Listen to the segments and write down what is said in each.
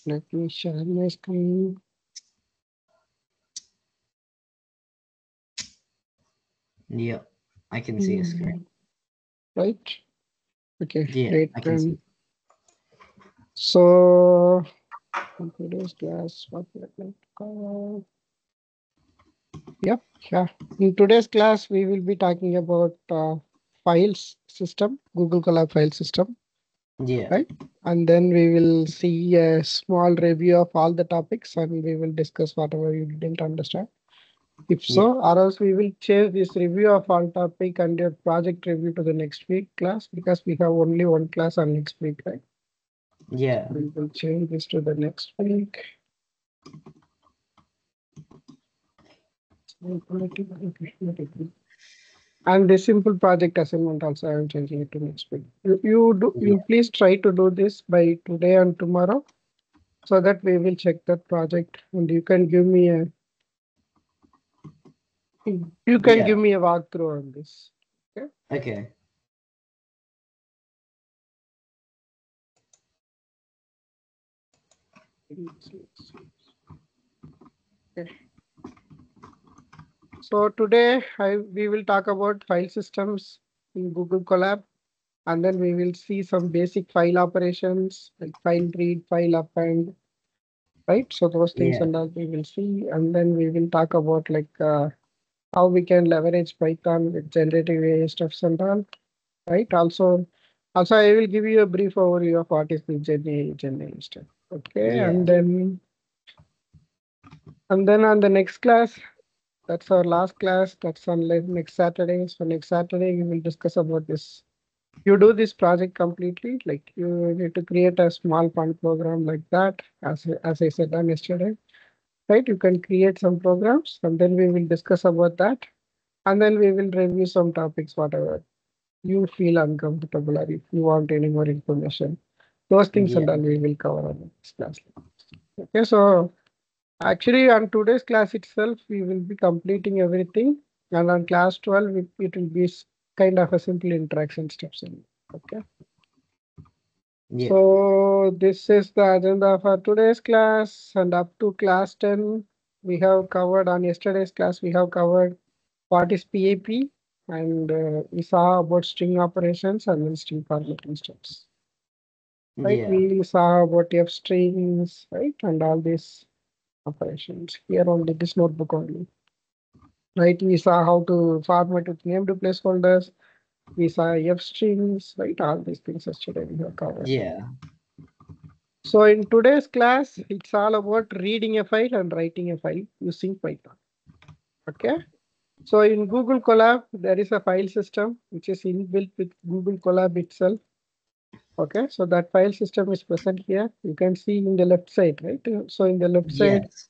Let me share my screen. Yeah, I can see a screen. Right. Okay. Yeah, Great. I can see. So in today's class, what we are going to cover? Yep. Yeah. In today's class, we will be talking about files system, Google Colab file system, Yeah, right? And then we will see a small review of all the topics, and we will discuss whatever you didn't understand. If yeah, so, or else we will change this review of all topic and your project review to the next week class, because we have only one class on next week, right? yeah, We will change this to the next week. And this simple project assignment also I am changing it to next week. yeah, You please try to do this by today and tomorrow, so that we will check that project and you can give me a yeah. walkthrough on this. Okay. Okay. Okay. So today we will talk about file systems in Google Colab, and then we will see some basic file operations like file read, file append, right? So those things Yeah, and all we will see, and then we will talk about how we can leverage Python with generative AI stuffs and all, right? Also I will give you a brief overview of what is the Gen AI stuff. Okay, yeah, and then on the next class, that's our last class. That's on next Saturday. So next Saturday we will discuss about this. You do this project completely, like you need to create a small fun program like that, as I said on yesterday, right? You can create some programs, and then we will discuss about that, and then we will review some topics, whatever you feel uncomfortable, or if you want any more information. Those things and yeah, all we will cover on this class. Okay, so actually, on today's class itself, we will be completing everything, and on class 12, it will be kind of a simple interaction steps. Okay, yeah, so this is the agenda for today's class, and up to class 10, we have covered on yesterday's class, we have covered what is PAP, and we saw about string operations and then string formatting steps. Right, yeah, we saw about F strings, right, and all these operations here only this notebook only. Right, we saw how to format with named placeholders. We saw F strings, right? All these things yesterday we have covered. yeah, So in today's class, it's all about reading a file and writing a file using Python. Okay. So in Google Colab, there is a file system which is inbuilt with Google Colab itself. Okay. So that file system is present here. You can see in the left side, right? So in the left side, yes,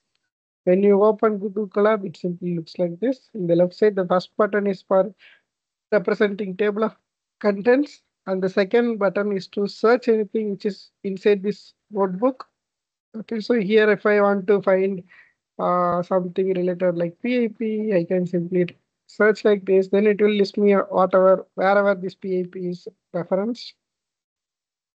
when you open Google Colab, it simply looks like this. In the left side, the first button is for representing table of contents, and the second button is to search anything which is inside this notebook. Okay, so here if I want to find something related like PIP, I can simply search like this, then it will list me whatever wherever this PIP is referenced,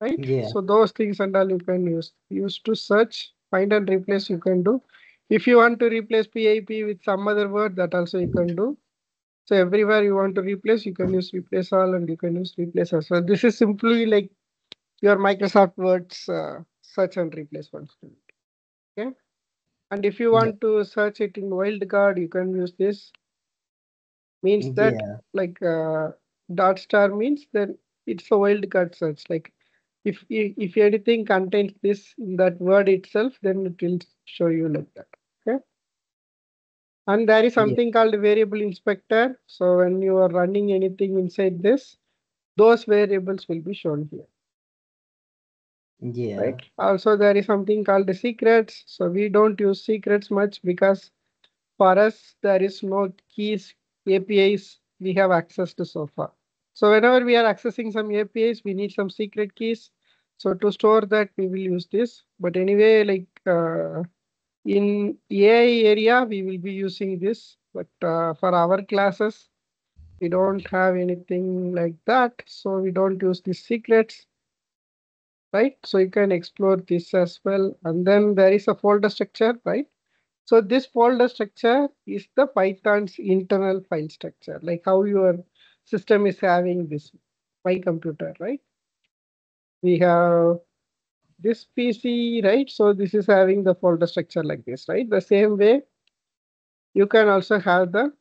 right? yeah, So those things and all you can use to search, find and replace you can do. If you want to replace PIP with some other word, that also you can do. So everywhere you want to replace, you can use replace all and you can use replace as well. This is simply like your Microsoft Word's search and replace functionality. Okay. And if you yeah, want to search it in wildcard, you can use this. Means that yeah, like dot star means then it's a wildcard search. Like if anything contains this in that word itself, then it will show you like that. Okay. And there is yeah, something called variable inspector. So when you are running anything inside this, those variables will be shown here, yeah, right? Also, there is something called the secrets. So we don't use secrets much because for us, there is no keys, APIs we have access to so far. So whenever we are accessing some APIs, we need some secret keys. So to store that, we will use this. But anyway, like in AI area, we will be using this. But for our classes, we don't have anything like that. So we don't use these secrets, right? So you can explore this as well. And then there is a folder structure, right? So this folder structure is the Python's internal file structure, like how your system is having this my computer, right? We have this PC, right? So this is having the folder structure like this, right? The same way you can also have the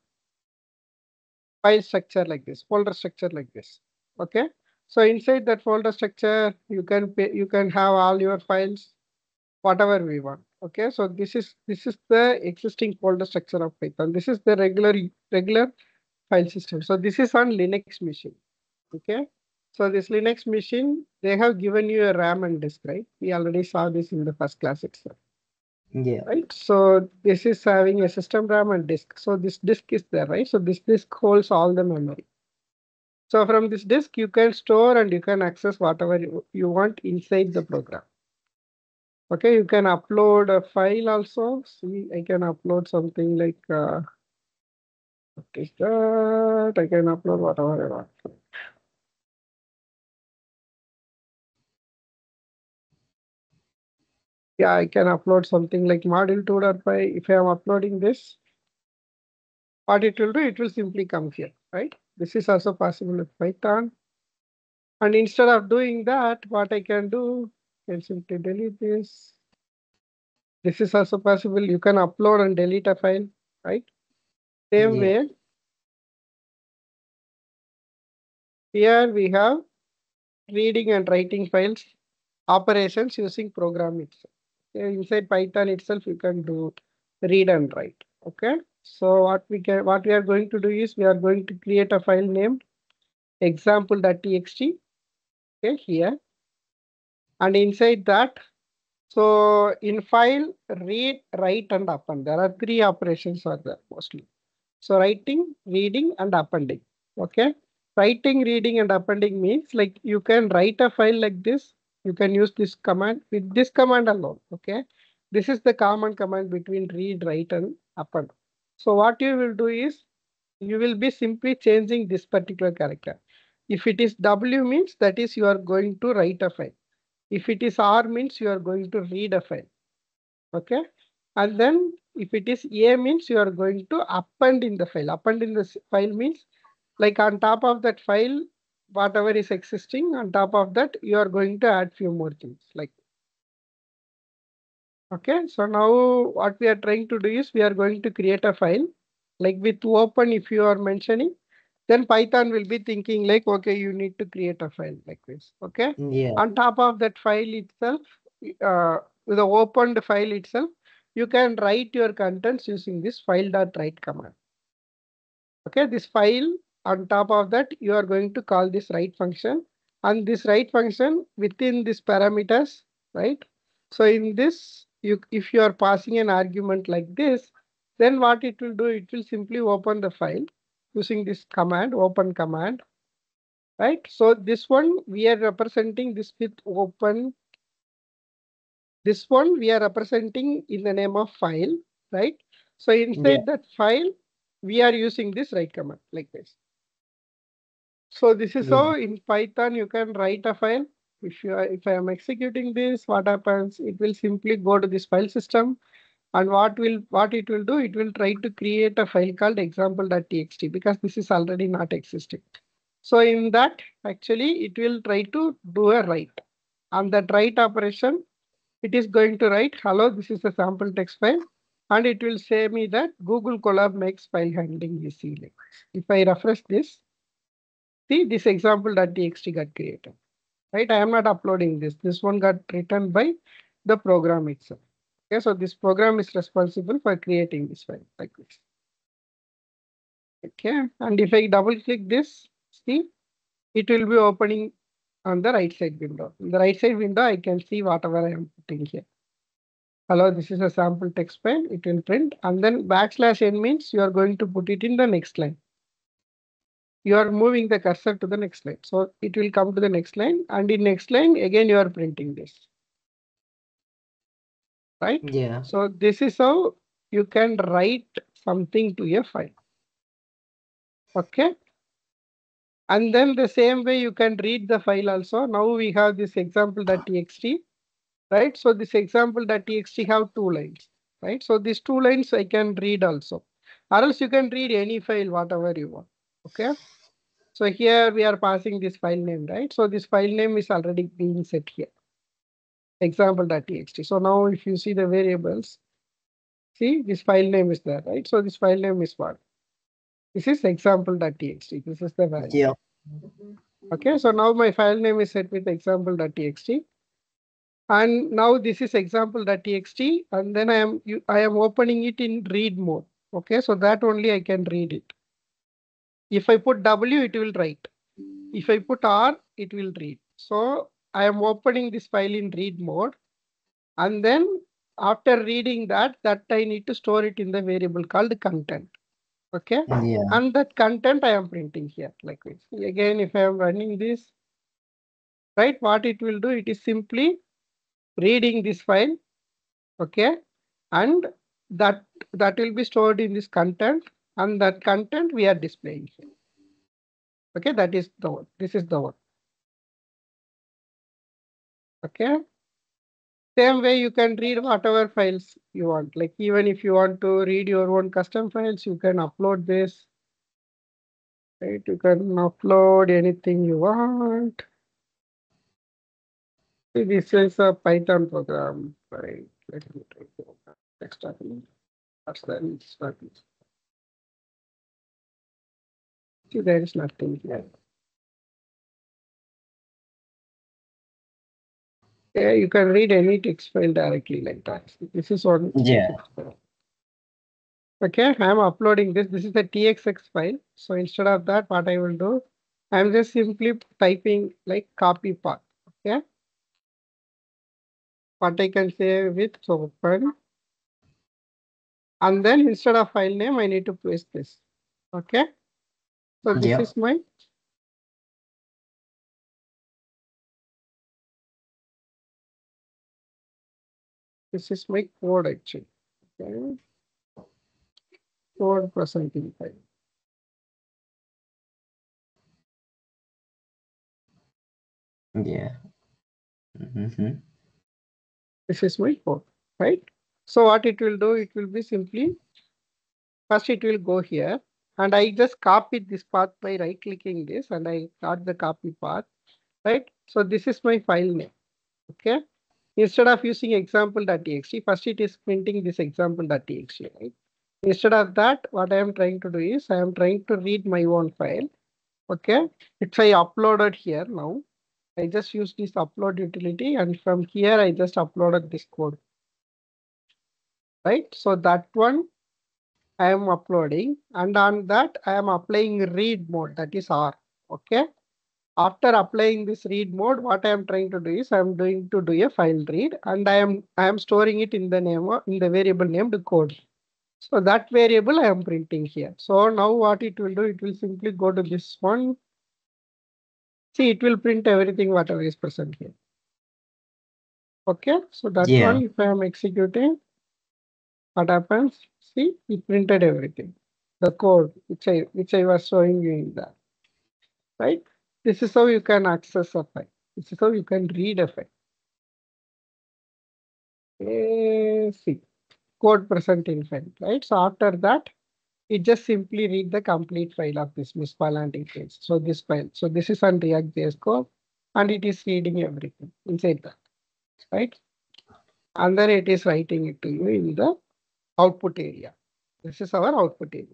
file structure like this, folder structure like this. Okay. So inside that folder structure, you can have all your files, whatever we want. Okay. So this is the existing folder structure of Python. This is the regular file system. So this is on Linux machine. Okay. So this Linux machine, they have given you a RAM and disk, right? We already saw this in the first class itself. Yeah. Right. So this is having a system RAM and disk. So this disk is there, right? So this disk holds all the memory. So from this disk, you can store and you can access whatever you want inside the program. Okay, you can upload a file also. See, I can upload something like what is that? I can upload whatever I want. Yeah, I can upload something like module2.py. If I am uploading this, what it will do, it will simply come here, right? This is also possible with Python. And instead of doing that, what I can do, I can simply delete this. This is also possible. You can upload and delete a file, right? Same Yeah. way, here we have reading and writing files, operations using program itself. Okay, inside Python itself, you can do read and write. Okay. So what we are going to do is we are going to create a file named example.txt. Okay, here. And inside that, so in file, read, write, and append. There are three operations are there mostly. So writing, reading, and appending. Okay. Writing, reading, and appending means like you can write a file like this. You can use this command with this command alone. Okay. This is the common command between read, write, and append. So what you will do is you will be simply changing this particular character. If it is W means that is you are going to write a file. If it is R means you are going to read a file. Okay. And then if it is A means you are going to append in the file. Append in the file means like on top of that file, whatever is existing, on top of that, you are going to add few more things like, okay. So now what we are trying to do is we are going to create a file like with open if you are mentioning, then Python will be thinking like, okay, you need to create a file like this. Okay. Yeah. On top of that file itself, with the opened file itself, you can write your contents using this file.write command. Okay, this file on top of that, you are going to call this write function, and this write function within this parameters, right? So in this, if you are passing an argument like this, then what it will do, it will simply open the file using this command, open command, right? So this one we are representing this with open. This one we are representing in the name of file, right? So Yeah. inside that file, we are using this write command like this. So this is Yeah. how in Python you can write a file. If I am executing this, what happens? It will simply go to this file system, and what it will do? It will try to create a file called example.txt because this is already not existing. So in that, actually, it will try to do a write. On that write operation, it is going to write, hello, this is a sample text file. And it will say me that Google Colab makes file handling easy. Like if I refresh this, see this example.txt got created, right? I am not uploading this. This one got written by the program itself. Okay, so this program is responsible for creating this file like this. Okay, and if I double click this, see, it will be opening on the right side window. In the right side window, I can see whatever I am putting here. Hello, this is a sample text file. It will print, and then \n means you are going to put it in the next line. You are moving the cursor to the next line. So it will come to the next line, and in next line, again, you are printing this, right? Yeah. So this is how you can write something to a file. Okay. And then the same way you can read the file also. Now we have this example.txt, right? So this example.txt have 2 lines, right? So these 2 lines I can read also, or else you can read any file, whatever you want. Okay. So here we are passing this file name, right? So this file name is already being set here, example.txt. So now if you see the variables, see this file name is there, right? So this file name is what? This is example.txt. This is the value. Yeah. Okay, so now my file name is set with example.txt. And now this is example.txt, and then I am opening it in read mode. Okay, so that only I can read it. If I put W, it will write. If I put R, it will read. So I am opening this file in read mode. And then after reading that I need to store it in the variable called content. Okay. Yeah. And that content I am printing here like this. Again, if I am running this, right, what it will do, it is simply reading this file. Okay. And that will be stored in this content, and that content we are displaying here. Okay. That is the one. This is the one. Okay. Same way you can read whatever files you want. Like even if you want to read your own custom files, you can upload this. Right, you can upload anything you want. See, this is a Python program. Right. Let me try to extract it. That's the start. See, there is nothing here. Yeah, you can read any text file directly like that. This is one. Yeah. Okay, I'm uploading this. This is the TXX file. So instead of that, what I will do, I'm just simply typing like copy path. Okay. What I can say with open. And then instead of file name, I need to paste this. Okay. So this is my code actually. Okay. Code presenting file. Yeah. Mm-hmm. This is my code, right? So what it will do, it will be simply, first it will go here, and I just copied this path by right clicking this, and I got the copy path, right? So this is my file name. Okay. Instead of using example.txt, first it is printing this example.txt, right? Instead of that, what I am trying to do is I am trying to read my own file. Okay. It's I uploaded here now. I just use this upload utility, and from here I just uploaded this code. Right. So that one I am uploading, and on that I am applying read mode, that is R. Okay. After applying this read mode, what I am trying to do is I am going to do a file read, and I am storing it in the name in the variable named code. So that variable I am printing here. So now what it will do, it will simply go to this one. See, it will print everything whatever is present here. Okay, so that one, if I am executing, what happens? See, it printed everything. The code which I was showing you in that. Right? This is how you can access a file. This is how you can read a file. See, code present in file, right? So after that, it just simply read the complete file of this Miss Palantir page. So this file, so this is on React.js code, and it is reading everything inside that, right? And then it is writing it to you in the output area. This is our output area,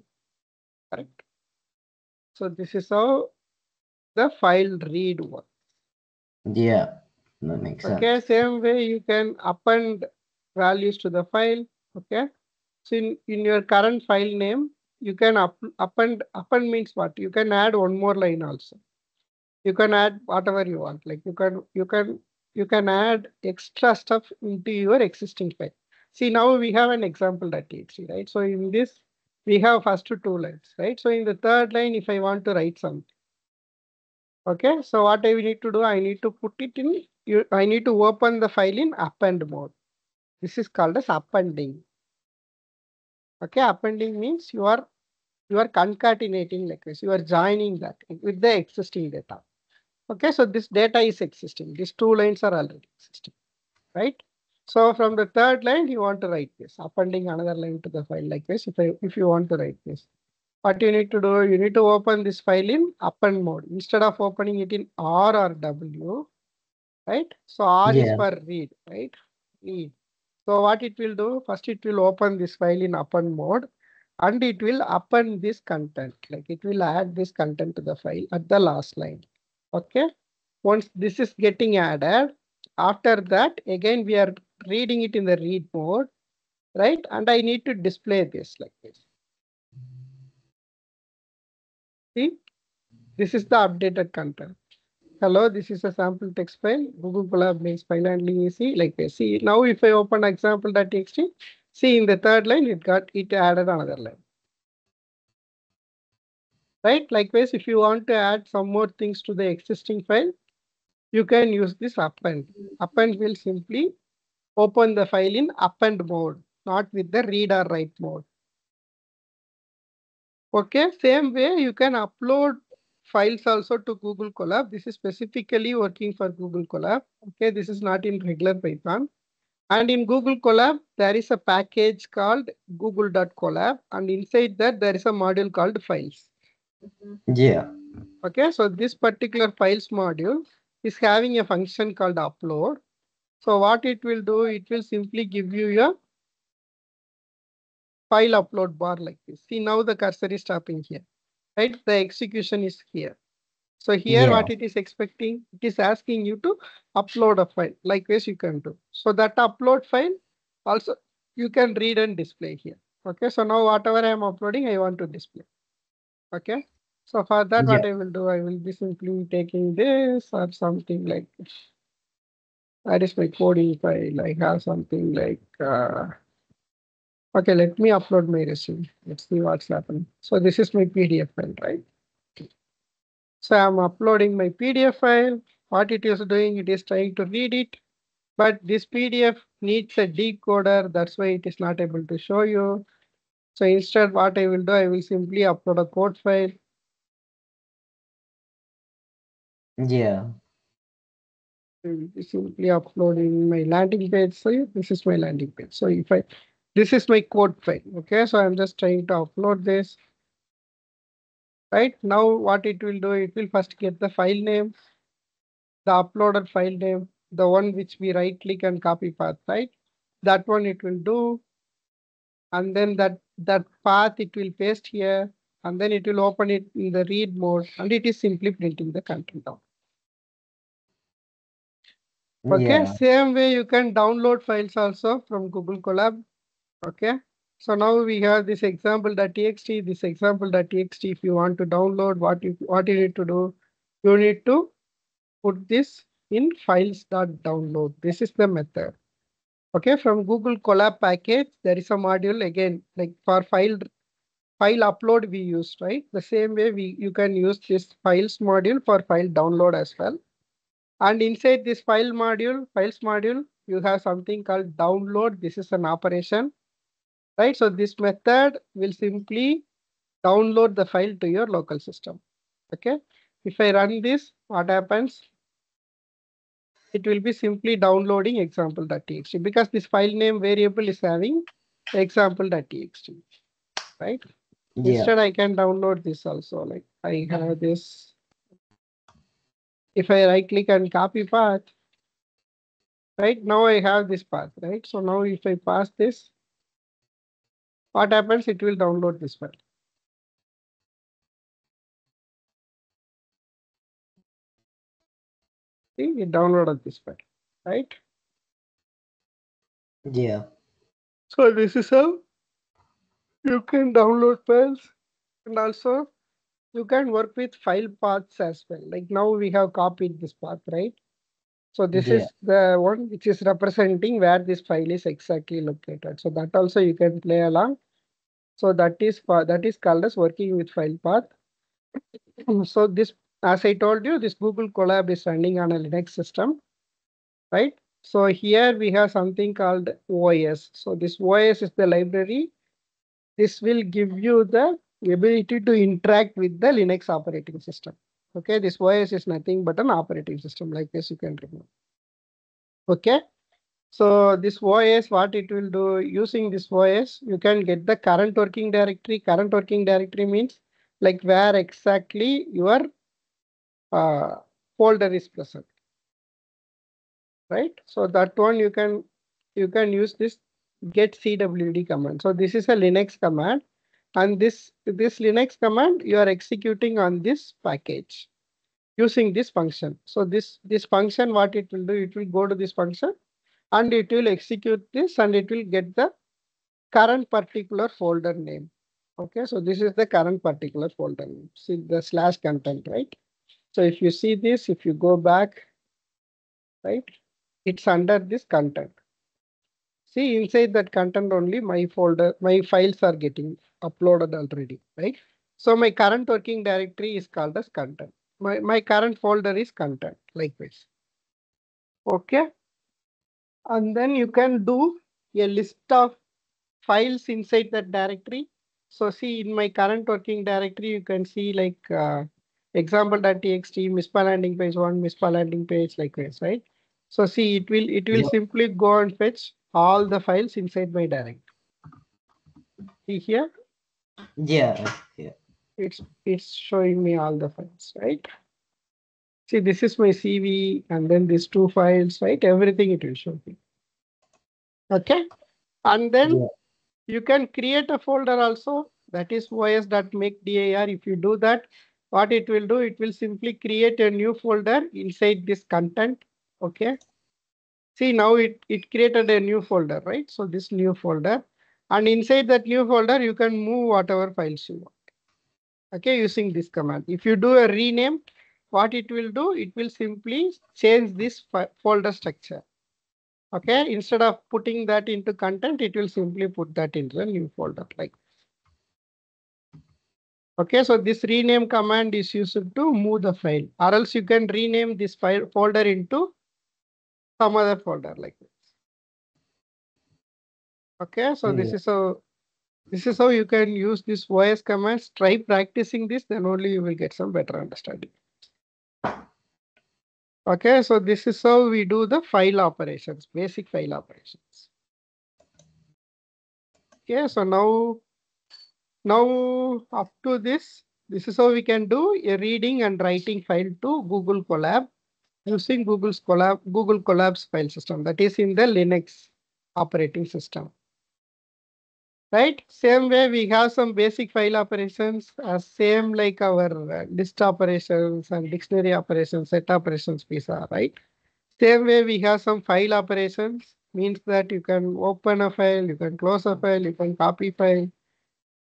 correct? So this is how the file read works. Yeah, that makes sense. Okay, same way you can append values to the file. Okay, so in your current file name, you can append means what? You can add one more line also. You can add whatever you want. Like you can add extra stuff into your existing file. See, now we have an example.txt, right? So in this, we have first 2 lines, right? So in the third line, if I want to write something, okay, so what I need to do, I need to put it in, I need to open the file in append mode. This is called as appending. Okay, appending means you are You are concatenating like this. You are joining that with the existing data. Okay, so this data is existing. These two lines are already existing, right? So from the third line, you want to write this, appending another line to the file like this. If you want to write this, what you need to do, you need to open this file in append mode instead of opening it in R or W, right? So R is Yeah. for read, right? Read. So what it will do, first it will open this file in append mode and it will append this content, like it will add this content to the file at the last line. Okay. Once this is getting added, after that, again, we are reading it in the read mode, right? And I need to display this like this. See, this is the updated content. Hello, this is a sample text file. Google Colab makes file handling easy like this. See, now if I open example.txt, see in the third line, it added another line. Right? Likewise, if you want to add some more things to the existing file, you can use this append. Append will simply open the file in append mode, not with the read or write mode. Okay, same way you can upload files also to Google Colab. This is specifically working for Google Colab. Okay, this is not in regular Python. And in Google Colab, there is a package called google.colab, and inside that there is a module called files. Yeah. Okay, so this particular files module is having a function called upload. So what it will do, it will simply give you a file upload bar like this. See, now the cursor is stopping here, right? The execution is here. So here Yeah. what it is expecting, it is asking you to upload a file, likewise you can do. So that upload file also you can read and display here. Okay, so now whatever I am uploading, I want to display. Okay, so for that, Yeah. what I will do, I will be simply taking this or something like this. That is my coding file. I have something like, okay, let me upload my resume. Let's see what's happening. So this is my PDF file, right? So I'm uploading my PDF file. What it is doing, it is trying to read it, but this PDF needs a decoder. That's why it is not able to show you. So instead, what I will do, I will simply upload a code file. Yeah. I will be simply uploading my landing page. So this is my landing page. So this is my code file. Okay, so I'm just trying to upload this. Right now, what it will do, it will first get the file name, the uploaded file name, the one which we right click and copy path, right? That one it will do, and then that path it will paste here, and then it will open it in the read mode, and it is simply printing the content down. Okay, Yeah. same way you can download files also from Google Colab. Okay, so now we have this example.txt, this example.txt. If you want to download, what you need to do, you need to put this in files.download. This is the method. Okay, from Google Colab package, there is a module again, like for file upload we use, right? The same way you can use this files module for file download as well. And inside this files module, you have something called download. This is an operation, right? So this method will simply download the file to your local system. Okay. If I run this, what happens? It will be simply downloading example.txt because this file name variable is having example.txt, right? Yeah. Instead, I can download this also. Like I have this. If I right click and copy path, right now I have this path, right? So now if I pass this, what happens? It will download this file. See, it downloaded this file, right? Yeah. So this is how you can download files, and also you can work with file paths as well. Like now we have copied this path, right? So this Yeah. is the one which is representing where this file is exactly located. So that also you can play along. So that is called as working with file path. So this, as I told you, this Google Colab is running on a Linux system, right? So here we have something called OS. So this OS is the library. This will give you the ability to interact with the Linux operating system. Okay, this OS is nothing but an operating system like this, you can remember. Okay, so this OS, what it will do, using this OS, you can get the current working directory. Current working directory means like where exactly your uh, folder is present, right? So that one you can use this get cwd command. So this is a Linux command, and this Linux command you are executing on this package using this function. So this function, what it will do, it will go to this function and it will execute this and it will get the current particular folder name. Okay, so this is the current particular folder name. See the slash content, right? So if you see this, if you go back, right, it's under this content. See inside that content only my folder, my files are getting uploaded already, right? So my current working directory is called as content. My current folder is content, like this. Okay. And then you can do a list of files inside that directory. So see in my current working directory, you can see like example.txt, MISPA landing page 1, MISPA landing page, like this, right? So see it will Yeah. simply go and fetch all the files inside my directory. See here, Yeah. Yeah. it's showing me all the files, right? See, this is my CV and then these two files, right? Everything it will show me. Okay. And then Yeah. you can create a folder also, that is os.makedir. If you do that, what it will do, it will simply create a new folder inside this content. Okay. See now it created a new folder, right? So this new folder, and inside that new folder, you can move whatever files you want. Okay, using this command. If you do a rename, what it will do, it will simply change this folder structure. Okay, instead of putting that into content, it will simply put that into a new folder like. Okay, so this rename command is used to move the file, or else you can rename this file folder into some other folder like this. Okay, so Yeah. this is how you can use this OS commands. Try practicing this, then only you will get some better understanding. Okay, so this is how we do the file operations, basic file operations. Okay, so now up to this is how we can do a reading and writing file to Google Colab using Google Colab's file system, that is in the Linux operating system. Right? Same way we have some basic file operations, same like our list operations and dictionary operations, set operations piece are, right? Same way we have some file operations, means that you can open a file, you can close a file, you can copy file,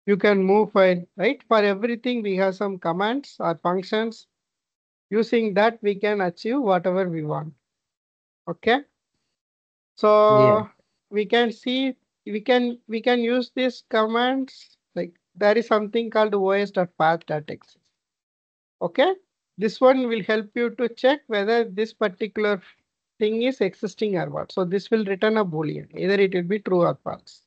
you can move file, right? For everything we have some commands or functions. Using that we can achieve whatever we want. Okay. Yeah. So we can see we can use these commands, like there is something called os.path.exe. Okay. This one will help you to check whether this particular thing is existing or what. So this will return a boolean, either it will be true or false.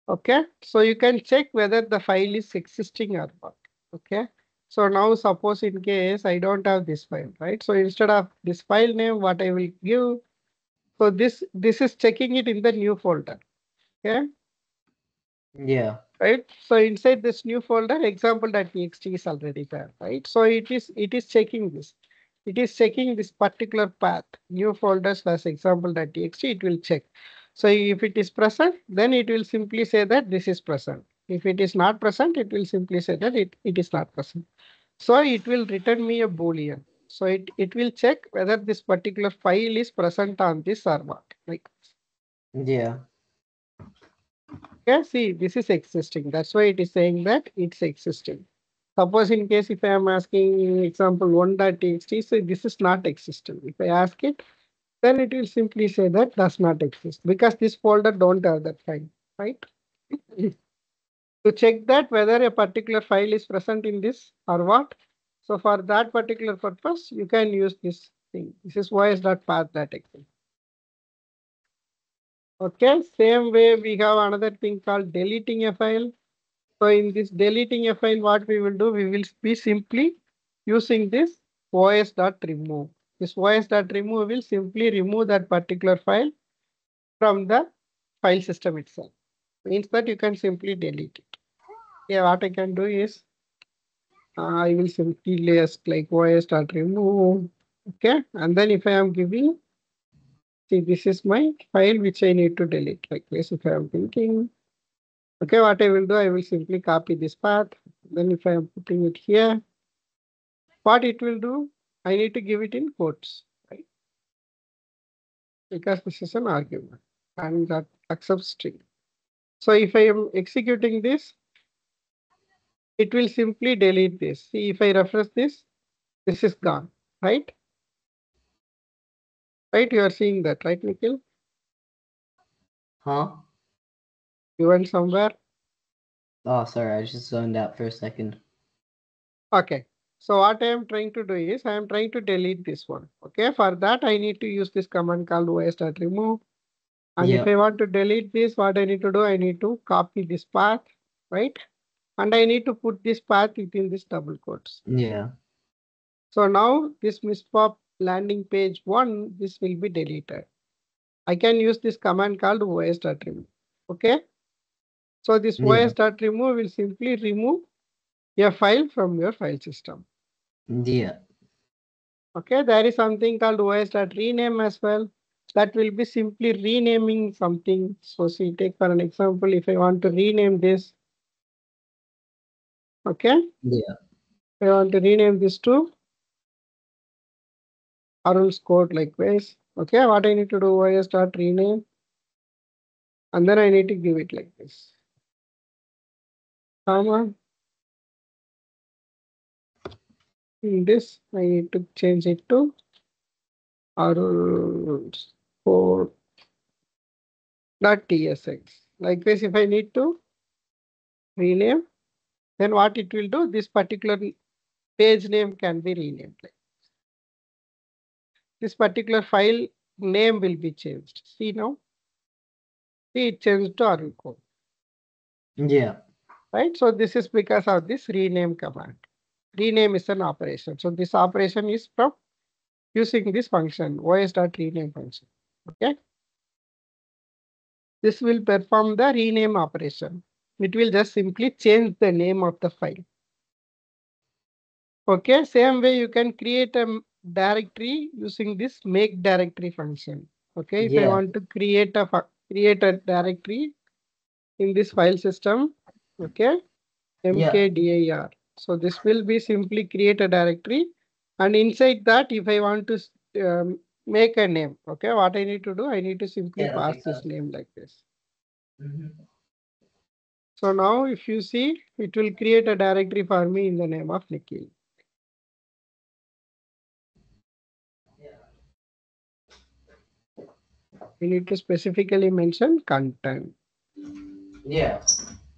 Okay, so you can check whether the file is existing or not. Okay, so now suppose in case I don't have this file, right? So instead of this file name, what I will give, so this is checking it in the new folder. Okay, Yeah. right? So inside this new folder, example.txt is already there, right? So it is checking this. It is checking this particular path, new folder slash example.txt, it will check. So if it is present, then it will simply say that this is present. If it is not present, it will simply say that it is not present. So it will return me a boolean. So it will check whether this particular file is present on this or not. Like, Yeah. yeah, see, this is existing. That's why it is saying that it's existing. Suppose in case if I am asking example 1.txt, so this is not existing. If I ask it, then it will simply say that does not exist because this folder don't have that file, right? To check that whether a particular file is present in this or what. So for that particular purpose, you can use this thing. This is os.path.exe. Okay, same way we have another thing called deleting a file. So in this deleting a file, what we will do, we will be simply using this os.remove. This os.remove will simply remove that particular file from the file system itself. Means that you can simply delete it. Yeah, what I can do is I will simply list like os.remove. Okay, and then if I am giving, see, this is my file which I need to delete. Like this, if I am thinking, okay, what I will do, I will simply copy this path. Then if I am putting it here, what it will do, I need to give it in quotes, right? Because this is an argument and that accepts string. So if I am executing this, it will simply delete this. See, if I refresh this is gone, right? Right, you are seeing that, right, Nikhil? Huh? You went somewhere? Oh, sorry, I just zoned out for a second. Okay. So what I am trying to do is I am trying to delete this one. Okay. For that, I need to use this command called os.remove. And if I want to delete this, what I need to do, I need to copy this path, right? And I need to put this path within this double quotes. Yeah. So now this mispop landing page one, this will be deleted. I can use this command called os.remove. Okay. So this Yeah. os.remove will simply remove a file from your file system. Yeah. Okay, there is something called os.rename as well. That will be simply renaming something. So see, take for an example, if I want to rename this, okay, Yeah. I want to rename this to Arul's code like this. Okay, what I need to do, os.rename, and then I need to give it like this. Comma. In this, I need to change it to Arul's code.tsx. Like this, if I need to rename, then what it will do, this particular page name can be renamed. Like this particular file name will be changed. See now, see it changed to Arul code, Yeah. right? So this is because of this rename command. Rename is an operation. So this operation is from using this function, os.rename function. Okay. This will perform the rename operation. It will just simply change the name of the file. Okay, same way you can create a directory using this make directory function. Okay, if I Yeah. want to create a directory in this file system, okay, Yeah. mkdir. So this will be simply create a directory, and inside that, if I want to make a name, okay, what I need to do, I need to simply Yeah, that pass makes this sense. name like this. Mm-hmm. So now, if you see, it will create a directory for me in the name of Nikhil. We need to specifically mention content. Yeah.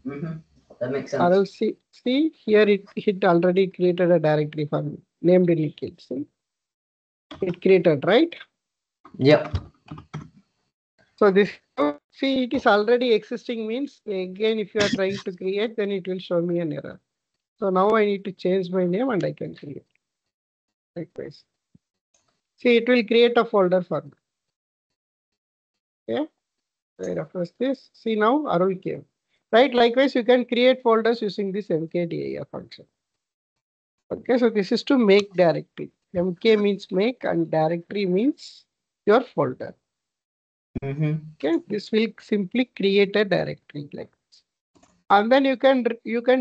Mm-hmm. That makes Or sense. else see here it already created a directory for me named Nikhil. See, it created, right? Yep. So this see it is already existing means again if you are trying to create then it will show me an error. So now I need to change my name and I can create like this. See it will create a folder for me. Okay, I refresh this. See now Arul came. Right, likewise you can create folders using this mkdir function. Okay, so this is to make directory. MK means make and directory means your folder. Mm-hmm. Okay, this will simply create a directory like this. And then you can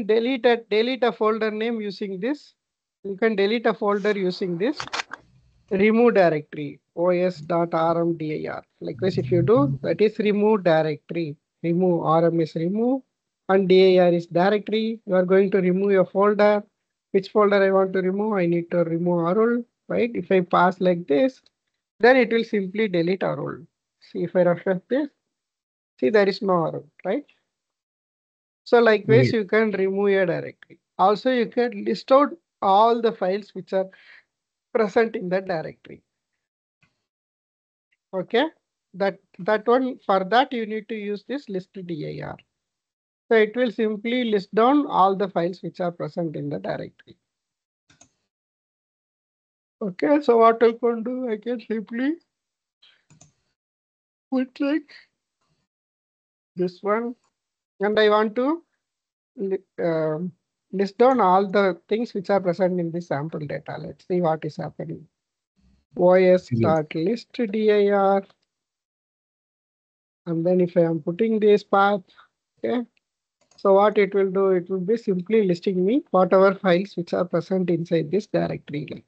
delete a folder name using this. You can delete a folder using this remove directory os.rmdir. Like this, if you do that is remove directory. Remove rm is remove and dir is directory. You are going to remove your folder. Which folder I want to remove? I need to remove Arul, right? If I pass like this, then it will simply delete Arul. See if I refresh this, see there is no Arul, right? So likewise, Yeah. you can remove a directory. Also, you can list out all the files which are present in that directory. Okay, that one for that you need to use this list dir. So it will simply list down all the files which are present in the directory. Okay, so what I can do, I can simply put like this one, and I want to list down all the things which are present in the sample data. Let's see what is happening. Yeah. os.list.dir, and then if I am putting this path, okay. So what it will do, it will be simply listing me whatever files which are present inside this directory.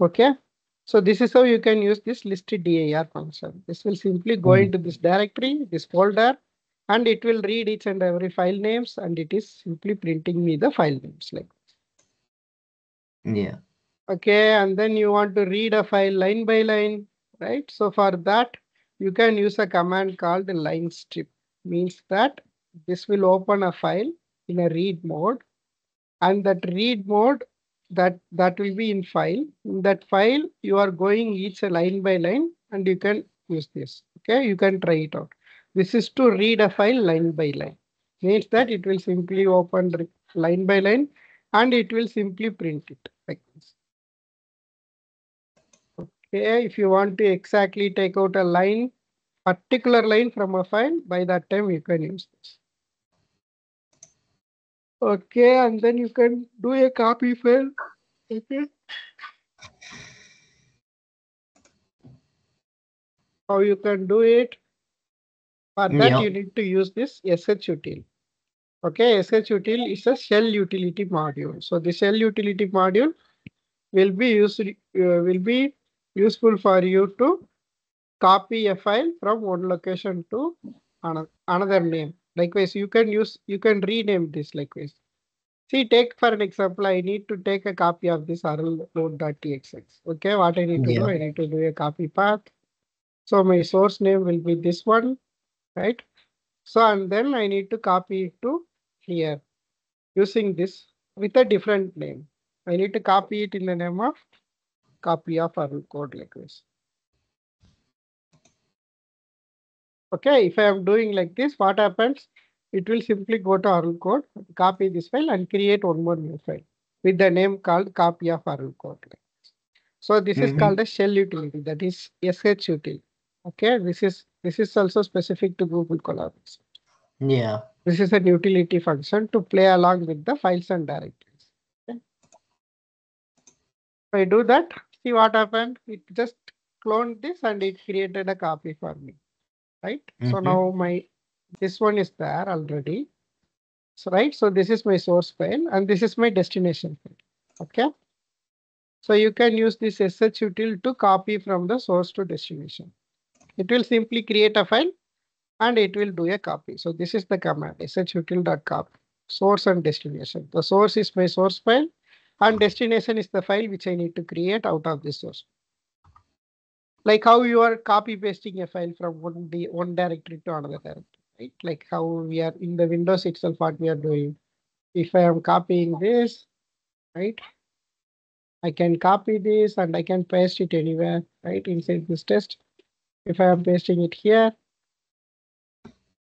Okay. So this is how you can use this list.dir function. This will simply go Mm. into this directory, this folder, and it will read each and every file names, and it is simply printing me the file names like. Yeah. Okay, and then you want to read a file line by line, right? So for that, you can use a command called line strip. Means that this will open a file in a read mode, and that read mode that will be in file. In that file, you are going each line by line, and you can use this. Okay, you can try it out. This is to read a file line by line. Means that it will simply open line by line, and it will simply print it like this. Okay, if you want to exactly take out a line, particular line from a file, by that time you can use this. Okay, and then you can do a copy file. Okay. How you can do it? For that, Yep. you need to use this shutil. Okay, shutil is a shell utility module. So the shell utility module will be useful for you to copy a file from one location to another name. Likewise, you can rename this likewise. See, take for an example, I need to take a copy of this rl.txx. Okay, what I need to do, Yeah. I need to do a copy path. So my source name will be this one, right? So, and then I need to copy it to here using this with a different name. I need to copy it in the name of copy of our code like this. Okay, if I am doing like this, what happens? It will simply go to our code, copy this file and create one more new file with the name called copy of our code. So this is Mm-hmm. called a shell utility, that is shutil. Okay, this is also specific to Google Colabs. Yeah. This is a utility function to play along with the files and directories. Okay. If I do that, see what happened? It just cloned this and it created a copy for me, right? So Mm-hmm. now this one is there already. So right, so this is my source file and this is my destination file. Okay. So you can use this shutil to copy from the source to destination. It will simply create a file and it will do a copy. So this is the command shutil.copy, source and destination. The source is my source file and destination is the file which I need to create out of this source. Like how you are copy pasting a file from one directory to another directory, right? Like how we are in the Windows itself, what we are doing. If I am copying this, right? I can copy this and I can paste it anywhere, right? Inside this test. If I am pasting it here,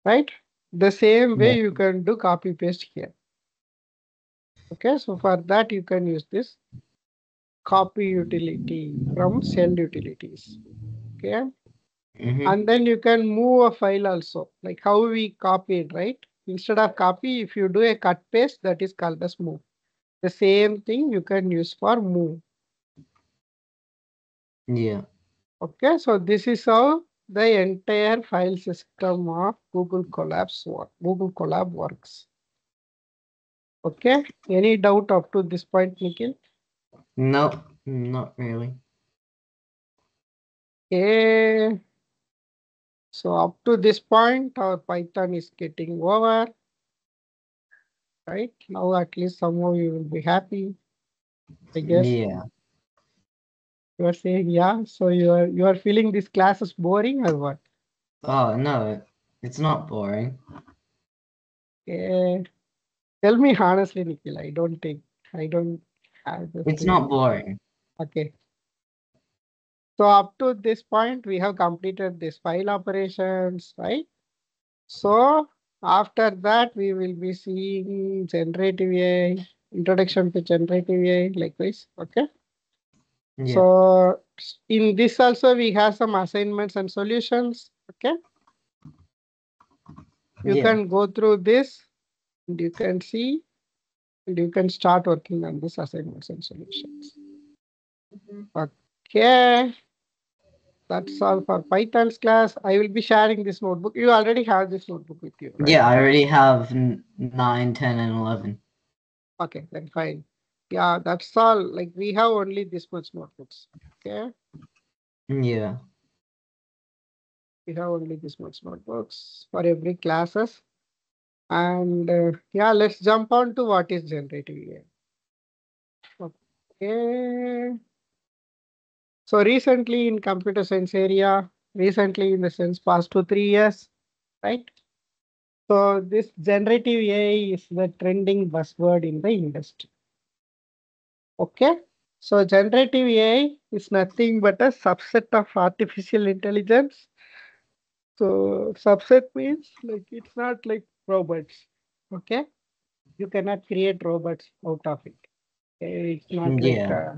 right? The same Yeah. way you can do copy paste here. Okay, so for that you can use this copy utility from shell utilities. Okay, Mm-hmm. and then you can move a file also, like how we copied, right? Instead of copy, if you do a cut paste, that is called as move. The same thing you can use for move. Yeah. Okay, so this is how the entire file system of Google Colab works. Okay, any doubt up to this point, Nikhil? No, not really. Okay, so up to this point, our Python is getting over, right? Now at least somehow you will be happy, I guess. Yeah. You are saying, yeah. So you are feeling this class is boring or what? Oh no, it's not boring. Okay. Tell me honestly, Nikhil. I don't have this It's not thing. boring. Okay. So up to this point, we have completed this file operations, right? So after that, we will be seeing generative AI, introduction to generative AI, like this. Okay. Yeah. So in this also we have some assignments and solutions. Okay. You Yeah. can go through this and you can see and you can start working on these assignments and solutions. Okay. That's all for Python's class. I will be sharing this notebook. You already have this notebook with you, right? Yeah, I already have 9, 10, and 11. Okay, then fine. Yeah, that's all. Like we have only this much notebooks. Okay, Yeah. we have only this much notebooks for every classes. And yeah, let's jump on to what is generative AI. Okay. So recently in computer science area, recently in the sense past 2, 3 years, right? So this generative AI is the trending buzzword in the industry. Okay. So generative AI is nothing but a subset of artificial intelligence. So subset means like it's not like robots. Okay. You cannot create robots out of it. Okay? Yeah.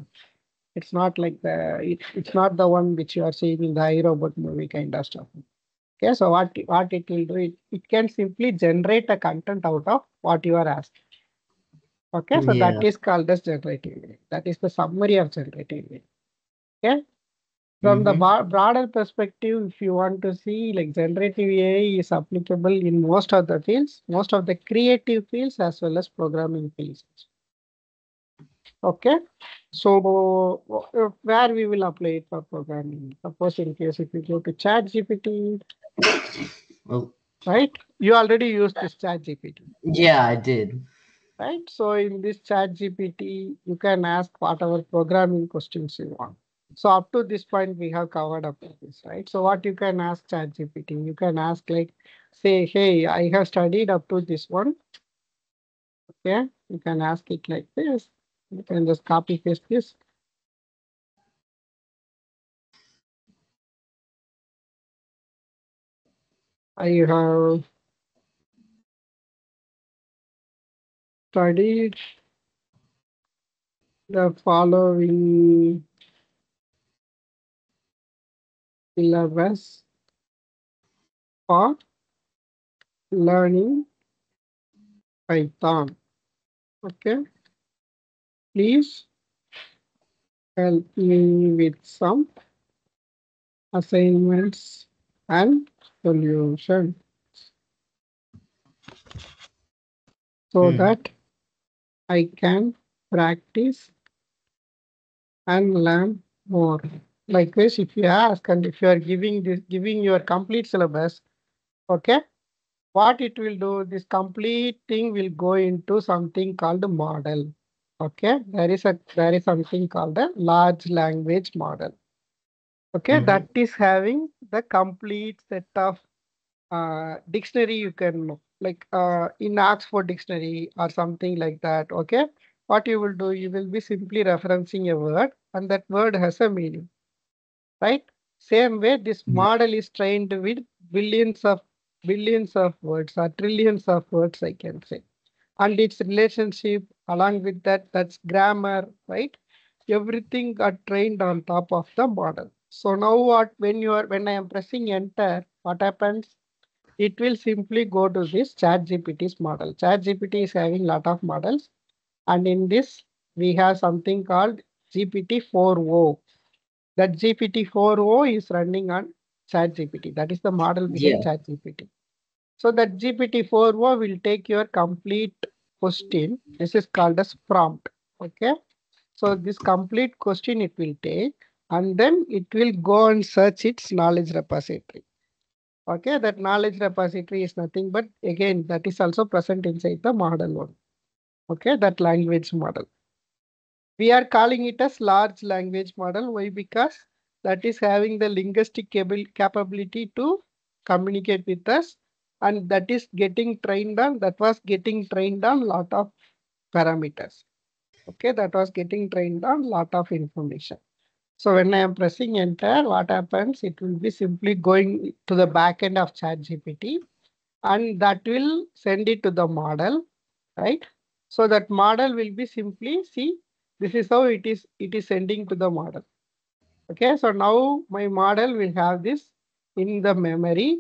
It's not like it's not the one which you are seeing in the iRobot movie kind of stuff. Okay. So what it will do, it can simply generate a content out of what you are asking. Okay. So that Yeah. is called as generative AI. That is the summary of generative AI. Okay. From the Mm-hmm. broader perspective, if you want to see, like generative AI is applicable in most of the fields, most of the creative fields as well as programming fields. Okay. So where we will apply it for programming? Suppose in case if you go to Chat GPT, Well, right? You already used this Chat GPT, yeah, I did. right? So in this Chat GPT, you can ask whatever programming questions you want. So up to this point, we have covered up with this, right? So what you can ask ChatGPT, you can ask like, say, hey, I have studied up to this one. Okay, you can ask it like this. You can just copy paste this. I have studied the following syllabus for learning Python. Okay, please help me with some assignments and solution so Mm. that I can practice and learn more. Like this, if you ask and if you are giving your complete syllabus, okay, what it will do, this complete thing will go into something called a model. Okay, there is something called a large language model. Okay, Mm-hmm. that is having the complete set of dictionary you can like in Oxford dictionary or something like that. Okay, what you will do, you will be simply referencing a word and that word has a meaning, right? Same way, this Yeah. model is trained with billions of billions of words or trillions of words, I can say, and its relationship along with that, that's grammar, right? Everything got trained on top of the model. So now what, when I am pressing enter, what happens? It will simply go to this chat gpt's model. Chat gpt is having lot of models, and in this we have something called GPT-4o. That GPT-4o is running on chat gpt. That is the model behind Yeah. chat gpt. So that GPT-4o will take your complete question. This is called as prompt. Okay, so this complete question it will take, and then it will go and search its knowledge repository. Okay, that knowledge repository is nothing but again that is also present inside the model one. Okay, that language model. We are calling it as large language model. Why? Because that is having the linguistic capability to communicate with us, and that is getting trained on, that was getting trained on lot of parameters. Okay, that was getting trained on lot of information. So when I am pressing enter, what happens? It will be simply going to the back end of ChatGPT, and that will send it to the model, right? So that model will be simply, see, this is how it is sending to the model. Okay, so now my model will have this in the memory,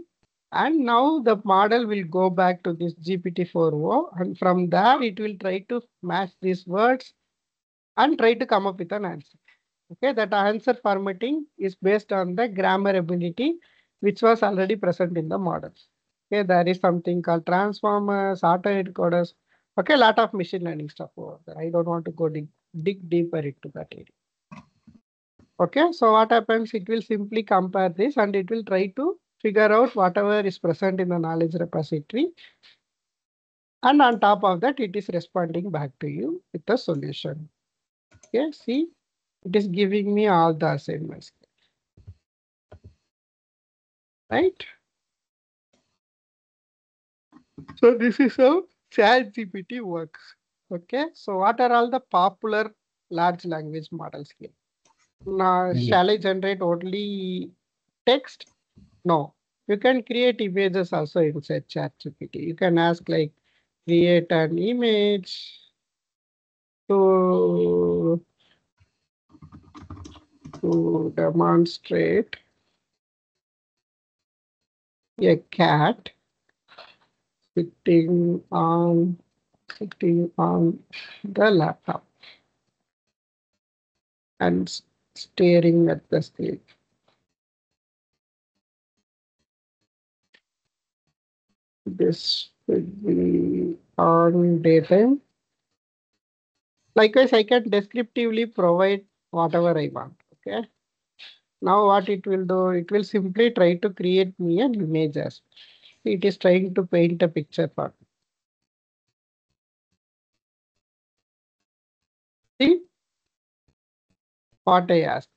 and now the model will go back to this GPT-4o, and from there it will try to match these words and try to come up with an answer. Okay, that answer formatting is based on the grammar ability, which was already present in the model. Okay, there is something called transformers, auto encoders. Okay, a lot of machine learning stuff over there. I don't want to go dig deeper into that area. Okay, so what happens? It will simply compare this and it will try to figure out whatever is present in the knowledge repository. And on top of that, it is responding back to you with a solution. Okay, see, it is giving me all the assignments, right? So this is how ChatGPT works. Okay, so what are all the popular large language models here? Now, Yeah. shall I generate only text? No, you can create images also inside ChatGPT. You can ask like create an image to demonstrate a cat sitting on sitting on the laptop and staring at the screen. This should be on daytime. Likewise, I can descriptively provide whatever I want. Okay. Now what it will do, it will simply try to create me an image as well. It is trying to paint a picture for me. See what I asked.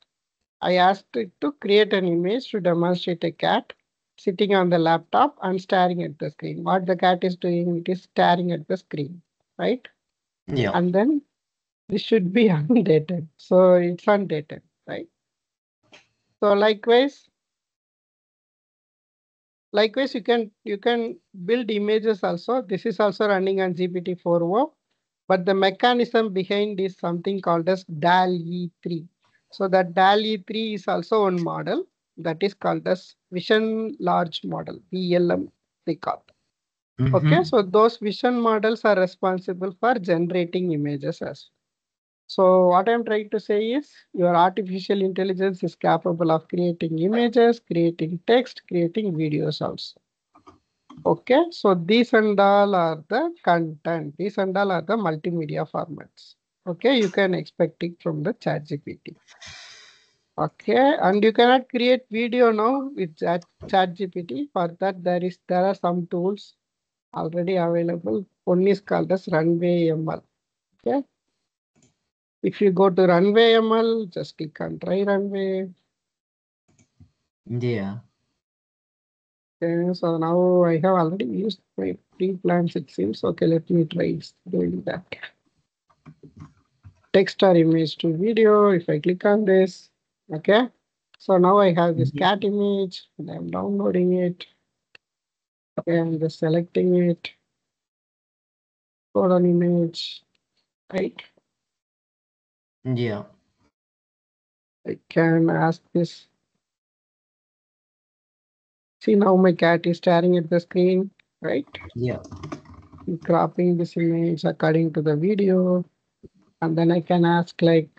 I asked it to create an image to demonstrate a cat sitting on the laptop and staring at the screen. What the cat is doing, it is staring at the screen, right? Yeah. And then this should be undated. So it's undated, right? So likewise, you can build images also. This is also running on GPT-4o, but the mechanism behind is something called as DAL-E3. So that DAL-E3 is also one model that is called as Vision Large Model, VLM they call. Okay, Mm-hmm. so those vision models are responsible for generating images as well. So what I'm trying to say is your artificial intelligence is capable of creating images, creating text, creating videos also. Okay, so these and all are the content. These and all are the multimedia formats. Okay, you can expect it from the ChatGPT. Okay, and you cannot create video now with ChatGPT. For that, there are some tools already available. One is called as Runway ML. Okay, if you go to Runway ML, just click on try Runway. Yeah. Okay, so now I have already used my free plans, it seems. Okay, let me try doing that. Text or image to video. If I click on this, okay. So now I have this Mhm. cat image and I'm downloading it. Okay, I'm just selecting it, put an image, right? Yeah. I can ask this. See now my cat is staring at the screen, right? Yeah. I'm cropping this image according to the video. And then I can ask like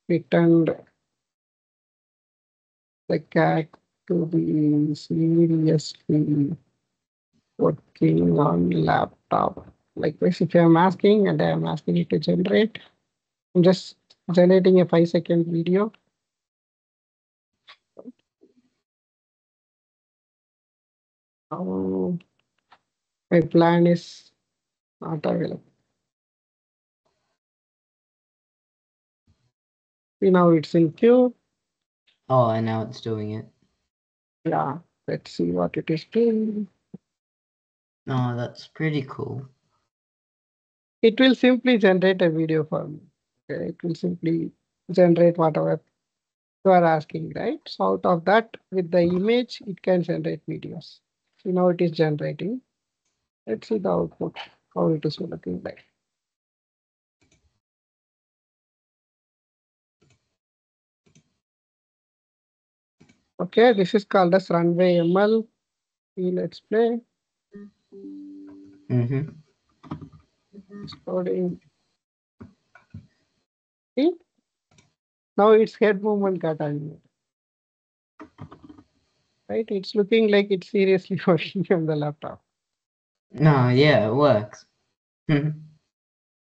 pretend the cat to be seriously working on laptop. Like this, if I'm asking and I'm asking it to generate, I'm just generating a 5-second video. Now my plan is not available. See now it's in queue. Oh, and now it's doing it. Yeah, let's see what it is doing. Oh, that's pretty cool. It will simply generate a video for me. Okay, it will simply generate whatever you are asking, right? So out of that, with the image, it can generate videos. See, now it is generating. Let's see the output, how it is looking like. Okay, this is called as runway ML. See, let's play. Mm-hmm. Loading. See, now its head movement got animated. Right? It's looking like it's seriously working on the laptop. No, yeah, it works. Mhm.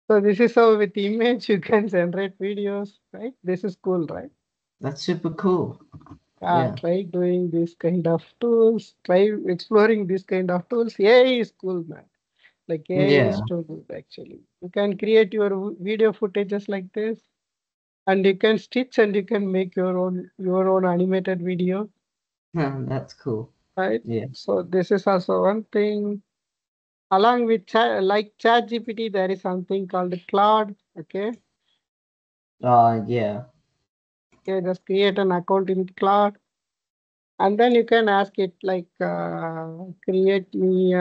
So this is how with image you can generate videos, right? This is cool, right? That's super cool. Yeah. Try doing this kind of tools. Try exploring this kind of tools. AI is cool, man. Like AI is Yeah. too good, actually. You can create your video footages like this, and you can stitch and you can make your own animated video, That's cool. right? Yeah. So this is also one thing. Along with like ChatGPT, there is something called Claude. Okay, Yeah. okay, just create an account in Claude, and then you can ask it like create me.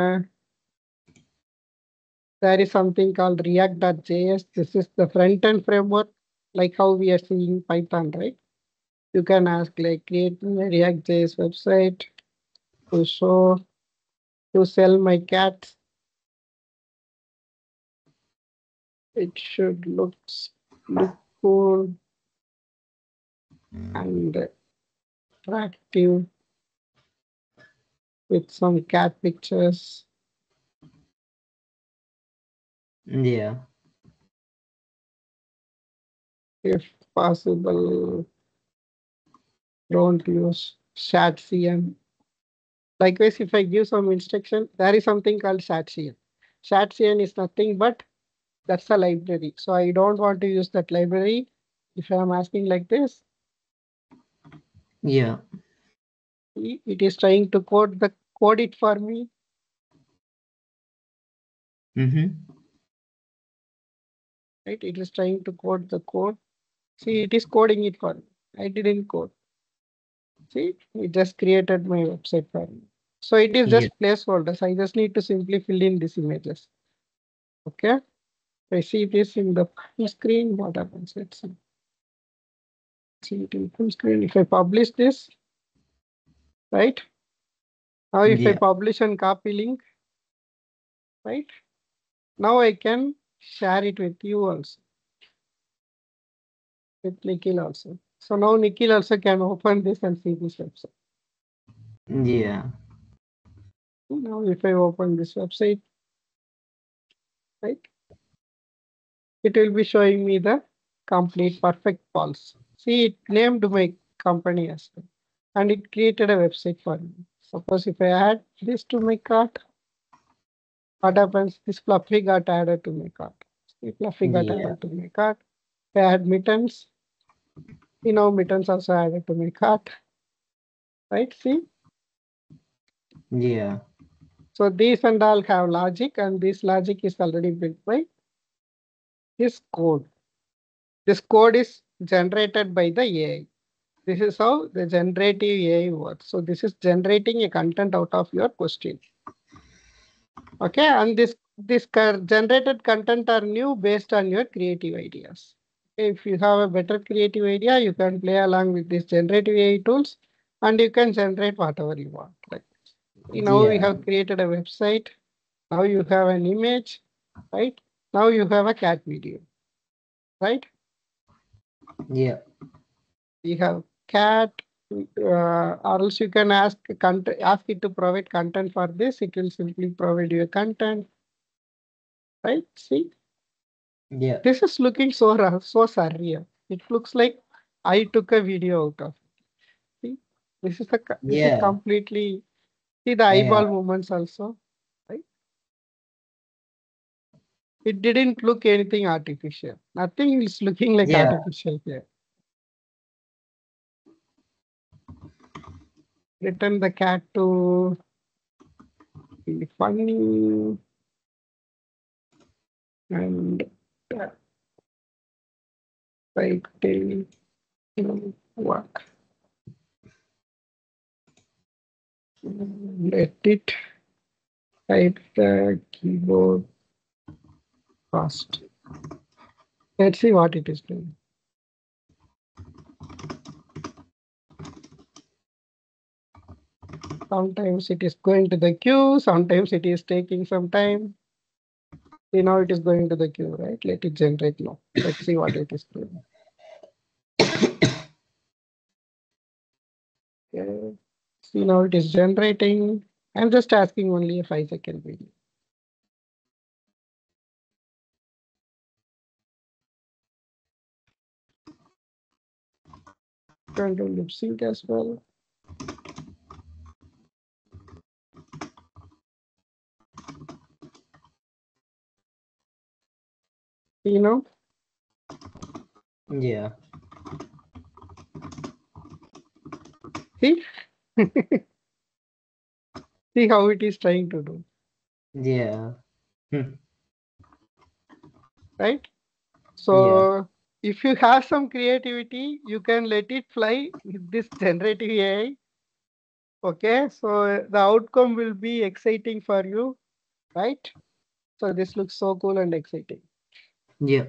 There is something called React.js. This is the front end framework, like how we are seeing Python, right? You can ask like create me a React.js website to show to sell my cats. It should look cool and attractive with some cat pictures. Yeah. If possible, don't use ShatCM. Likewise, if I give some instruction, there is something called ShatCM. ShatCM is nothing but that's a library. So I don't want to use that library. If I'm asking like this, Yeah. it is trying to code it for me. Mm-hmm. Right? It is trying to code the code. See, it is coding it for me. I didn't code. See, it just created my website for me. So it is Yeah. just placeholders. I just need to simply fill in these images. Okay. I see this in the full screen. What happens? Let's see it in full screen. If I publish this, right? Now if I Yeah. publish and copy link, right? Now I can share it with you also, with Nikhil also. So now Nikhil also can open this and see this website. Yeah. Now if I open this website, right, it will be showing me the complete perfect false. See, it named my company as well. And it created a website for me. Suppose if I add this to my cart, what happens? This fluffy got added to my cart. See, fluffy got Yeah. added to my cart. If I add mittens, mittens also added to my cart, right? See, Yeah. so these and all have logic, and this logic is already built by this code. This code is generated by the AI. This is how the generative AI works. So this is generating a content out of your question. Okay, and this generated content are new based on your creative ideas. If you have a better creative idea, you can play along with these generative AI tools, and you can generate whatever you want. Like now we Yeah. have created a website. Now you have an image, right? Now you have a cat video, right? Yeah. We have cat, or else you can ask it to provide content for this. It will simply provide you a content, right? See, Yeah. this is looking so surreal. It looks like I took a video out of it. See, this is Yeah. completely see the AI. eyeball movements also, right? It didn't look anything artificial. Nothing is looking like Yeah. artificial here. Return the cat to be funny and writing work. Let it type the keyboard fast. Let's see what it is doing. Sometimes it is going to the queue, sometimes it is taking some time. See, now it is going to the queue, right? Let it generate now. Let's see what it is doing. Okay. See, now it is generating. I'm just asking only a 5-second video. Can do lip sync as well. You know, Yeah. see, see how it is trying to do, Yeah. right? Yeah. So if you have some creativity, you can let it fly with this generative AI. Okay, so the outcome will be exciting for you, right? So this looks so cool and exciting, Yeah.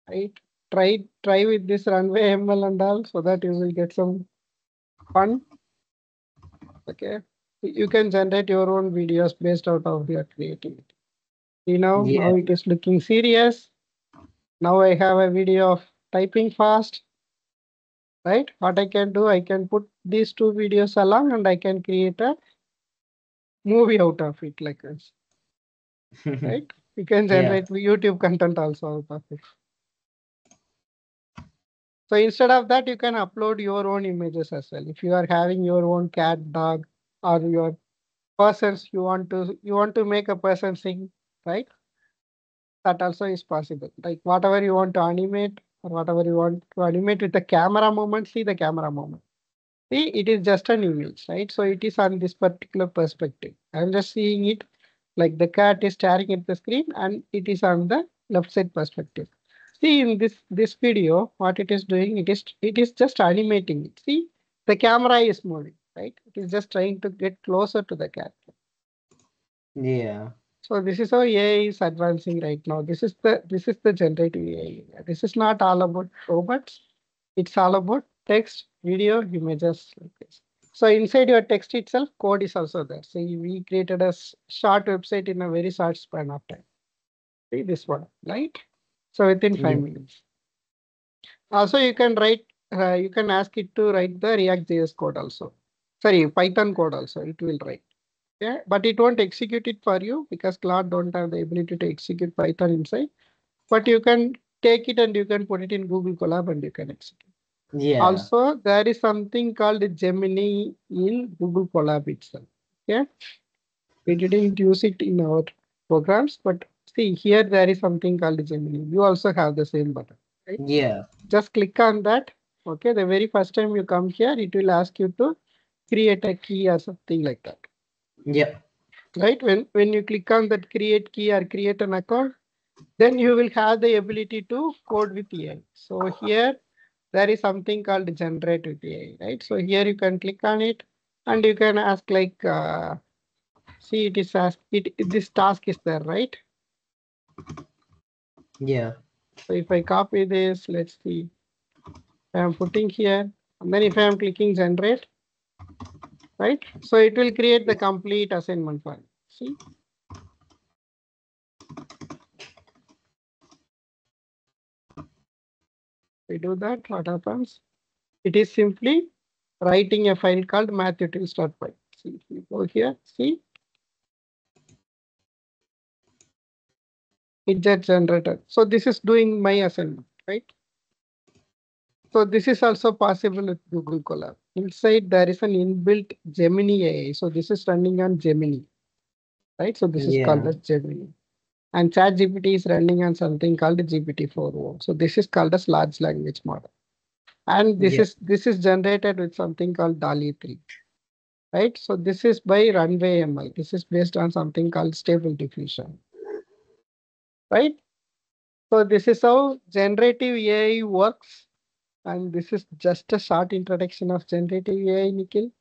right? Try with this runway ML and all so that you will get some fun. Okay, you can generate your own videos based out of your creativity. You know, Yeah. now it is looking serious. Now I have a video of typing fast, right? What I can do, I can put these two videos along and I can create a movie out of it like this, right? You can Yeah. generate YouTube content also out of it. So instead of that, you can upload your own images as well. If you are having your own cat, dog, or your persons, you want to make a person sing, right? That also is possible. Like whatever you want to animate or whatever you want to animate with the camera moment, see the camera moment. See, it is just an image, right? So it is on this particular perspective. I'm just seeing it like the cat is staring at the screen and it is on the left side perspective. See in this video, what it is doing, it is just animating it. See, the camera is moving, right? It is just trying to get closer to the cat. Yeah. So this is how AI is advancing right now. This is the generative AI. This is not all about robots. It's all about text, video, images like this. So inside your text itself, code is also there. So we created a short website in a very short span of time. See this one, right? So within Yeah. 5 minutes. Also, you can write. You can ask it to write the React JS code also. Sorry, Python code also. It will write. Yeah, but it won't execute it for you because Claude don't have the ability to execute Python inside. But you can take it and you can put it in Google Colab and you can execute. Yeah. Also, there is something called Gemini in Google Colab itself. Yeah, we didn't use it in our programs, but see here there is something called Gemini. You also have the same button, right? Yeah. Just click on that. Okay, the very first time you come here, it will ask you to create a key or something like that. Yeah. Right? When you click on that create key or create an account, then you will have the ability to code with AI. So here there is something called generate with AI, right? So here you can click on it and you can ask like, see it is ask it this task is there, right? Yeah. So if I copy this, let's see, I am putting here, and then if I am clicking generate, right? So it will create the complete assignment file. See, we do that, what happens? It is simply writing a file called mathutils.py. See, if you go here, see, it just generated. So this is doing my assignment, right? So this is also possible with Google Colab. Inside there is an inbuilt Gemini AI. So this is running on Gemini, right? So this is called Yeah. as Gemini. And ChatGPT is running on something called GPT-4o. So this is called as large language model. And this Yeah. is this is generated with something called DALI 3. Right? So this is by Runway ML. This is based on something called stable diffusion, right? So this is how generative AI works. And this is just a short introduction of generative AI, Nikhil.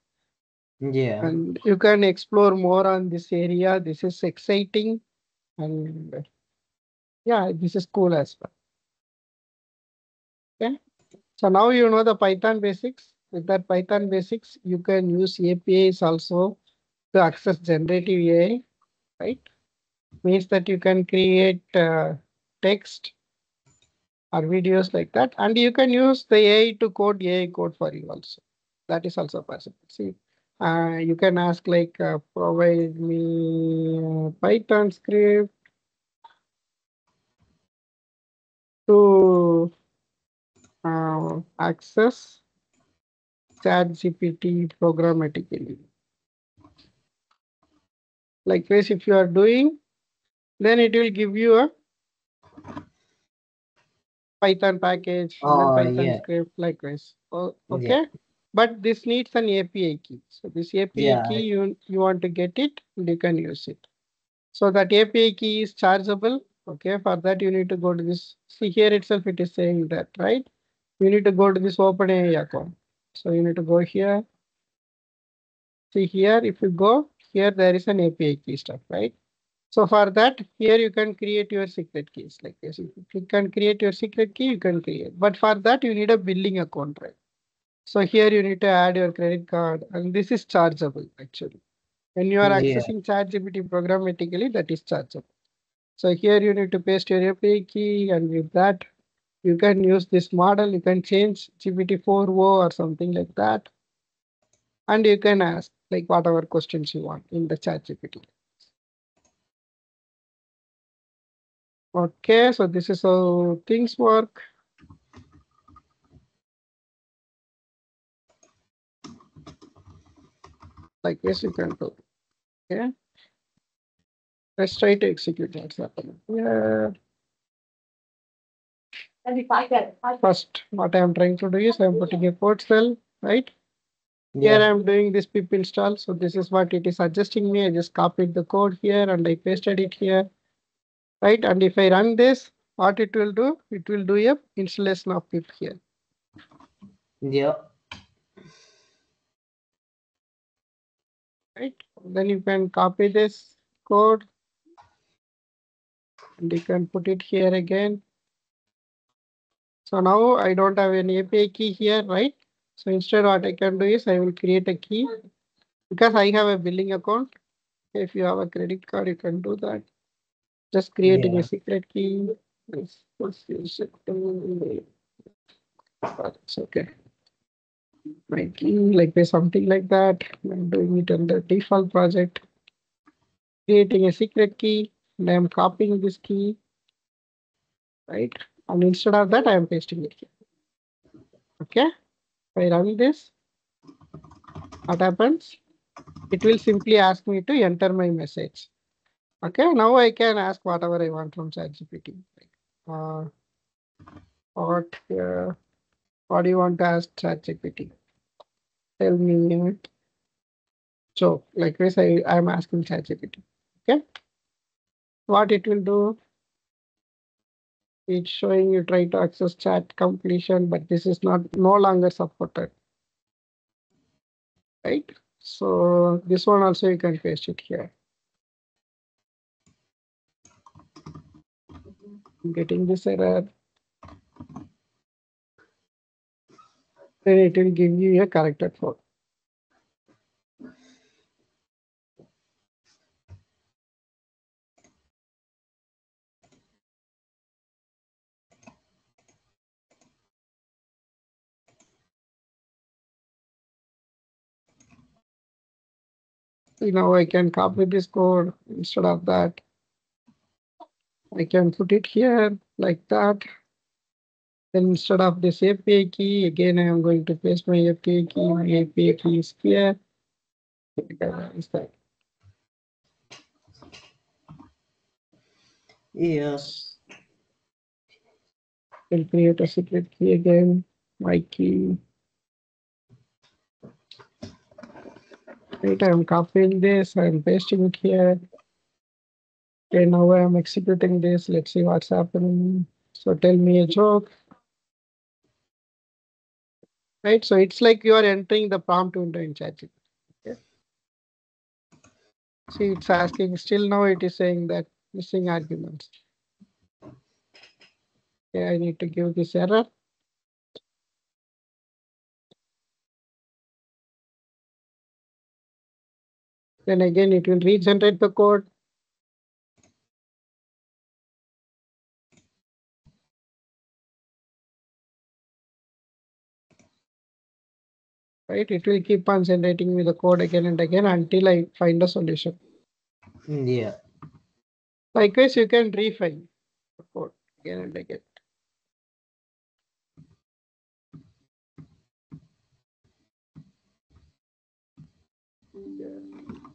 Yeah. And you can explore more on this area. This is exciting, and yeah, this is cool as well. Okay. So now you know the Python basics. With that Python basics, you can use APIs also to access generative AI, right? Means that you can create text or videos like that, and you can use the AI to code AI code for you also. That is also possible. See, you can ask like provide me a Python script to access ChatGPT programmatically. Like this, if you are doing, then it will give you a Python package and then Oh, Python yeah. script like this. Oh, Yeah. okay. But this needs an API key. So this API Yeah. key, you want to get it, and you can use it. So that API key is chargeable. Okay. For that, you need to go to this. See here itself, it is saying that, right? You need to go to this OpenAI account. So you need to go here. See here, if you go here, there is an API key stuff, right? So for that, here you can create your secret keys like this. If you can create your secret key, you can create. But for that, you need a billing account, right? So here you need to add your credit card, and this is chargeable actually. When you are Yeah. accessing ChatGPT programmatically, that is chargeable. So here you need to paste your API key, and with that, you can use this model. You can change GPT-4o or something like that, and you can ask like whatever questions you want in the ChatGPT. Okay, so this is how things work. Like this, you can do. Okay, let's try to execute what's happening. Yeah. First, what I am trying to do is I am putting a code cell, right? Here I Yeah. am doing this pip install. So this is what it is suggesting me. I just copied the code here and I pasted it here, right? And if I run this, what it will do? It will do a installation of pip here, Yep. right? Then you can copy this code and you can put it here again. So now I don't have an API key here, right? So instead what I can do is I will create a key because I have a billing account. If you have a credit card, you can do that. Just creating a Yeah. secret key. Let's use it. It's okay. My key, like this, something like that. I'm doing it under default project. Creating a secret key. And I'm copying this key, right? And instead of that, I'm pasting it here. Okay. If I run this, what happens? It will simply ask me to enter my message. Okay. Now I can ask whatever I want from ChatGPT. Like, what, what do you want to ask ChatGPT? Tell me. So like this, I'm asking ChatGPT. Okay. What it will do, it's showing you try to access chat completion, but this is not no longer supported, right? So this one also you can paste it here. I'm getting this error. Then it will give you a corrected code. Now I can copy this code. Instead of that, I can put it here like that. Then instead of this API key, again I am going to paste my API key. My API key is here. Is that? Yeah. I'll create a secret key again. My key. Right, I'm copying this, I'm pasting it here. Okay, now I'm executing this. Let's see what's happening. So tell me a joke. Right, so it's like you are entering the prompt window in ChatGPT. Okay. See, it's asking, still now it is saying that missing arguments. Okay, I need to give this error. Then again, it will regenerate the code. Right? It will keep on generating me the code again and again until I find a solution. Yeah. Likewise, you can refine the code again and again.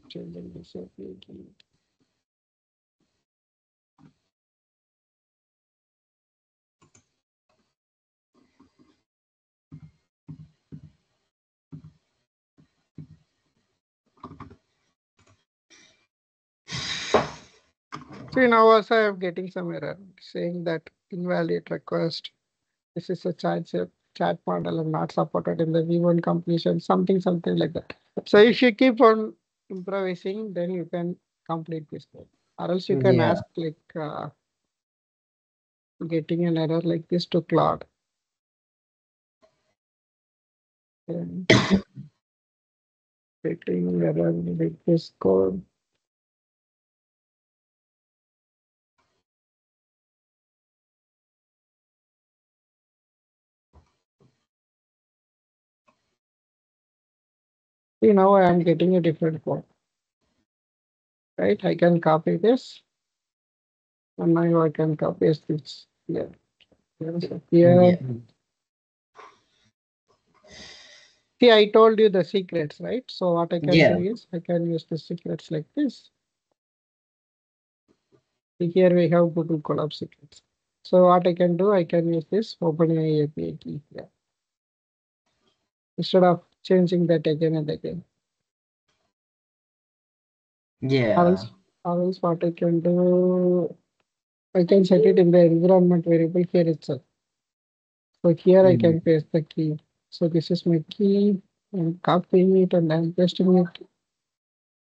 Changing this again. See, now also I am getting some error saying that invalid request. This is a chat model and not supported in the V1 completion, something like that. So if you keep on improvising, then you can complete this code. Or else you can Yeah. ask like getting an error like this to Claude. And getting error with this code. See, now I am getting a different code. Right? I can copy this. And now I can copy this here. Yeah. Here. See, I told you the secrets, right? So what I can do Yeah. is I can use the secrets like this. Here we have Google Colab secrets. So what I can do, I can use this OpenAI API key here instead of changing that again and again. Or Yeah. else, or else what I can do, I can set it in the environment variable here itself. So here I Mhm. can paste the key. So this is my key. I'm copying it and I'm pasting it.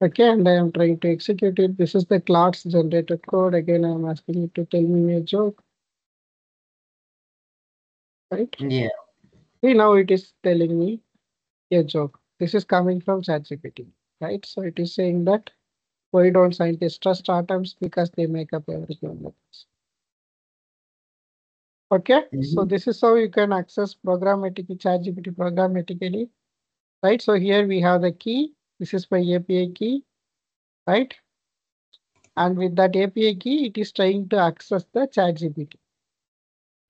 Okay, and I am trying to execute it. This is the class generated code. Again, I'm asking it to tell me a joke, right? Yeah. See, now it is telling me a joke. This is coming from ChatGPT, right? So it is saying that why don't scientists trust atoms because they make up everything. Okay, so Mhm. this is how you can access programmatically ChatGPT programmatically, right? So here we have the key. This is my API key, right? And with that API key, it is trying to access the ChatGPT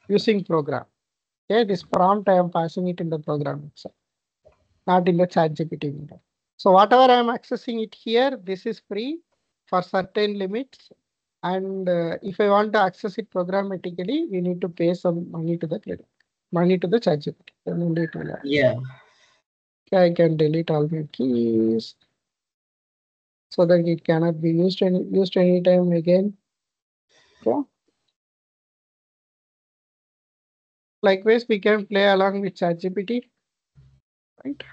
using program. Okay, this prompt I am passing it in the program itself, not in the ChatGPT window. So whatever I am accessing it here, this is free for certain limits. And if I want to access it programmatically, we need to pay some money to the credit, money to the ChatGPT. Then only it will happen. Yeah. Okay, I can delete all my keys so that it cannot be used anytime again. Okay. Likewise, we can play along with ChatGPT, right?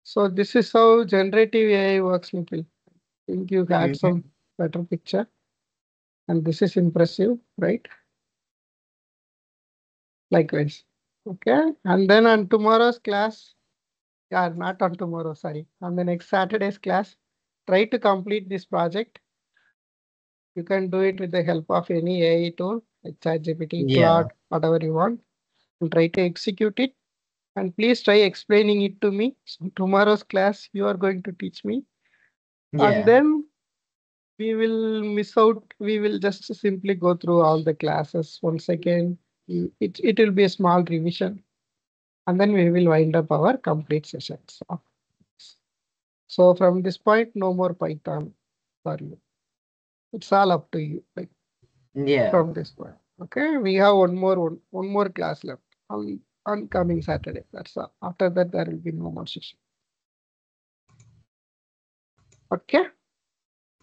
So this is how generative AI works, Nikhil. I think you had Mhm. some better picture, and this is impressive, right? Likewise. Okay, and then on tomorrow's class, yeah, not on tomorrow, sorry, on the next Saturday's class, try to complete this project. You can do it with the help of any AI tool, like ChatGPT, Yeah. Claude, whatever you want, and try to execute it. And please try explaining it to me. So tomorrow's class, you are going to teach me. And Yeah. then we will miss out. We will just simply go through all the classes once again. It will be a small revision. And then we will wind up our complete sessions. So from this point, no more Python for you. It's all up to you. Like Yeah. from this point. Okay, we have one more class left on coming Saturday. That's all. After that, there will be no more session. Okay.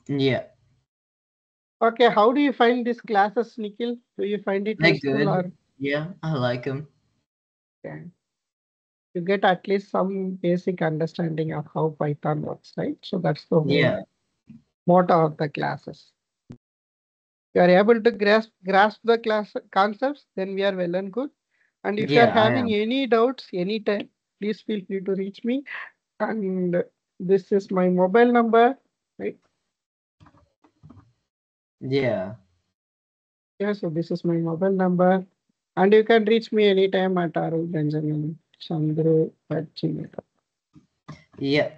Yeah. Okay. How do you find these classes, Nikhil? Do you find it They're useful good. or Yeah. I like them. okay? you get at least some basic understanding of how Python works, right? So that's the whole Yeah. motto of the classes. You are able to grasp the class concepts, then we are well and good. And if you are Yeah, I having am. any doubts anytime, please feel free to reach me. And this is my mobile number, right? Yeah. Yeah, so this is my mobile number. And you can reach me anytime at arulbenjamin.chandru@gmail. Yeah.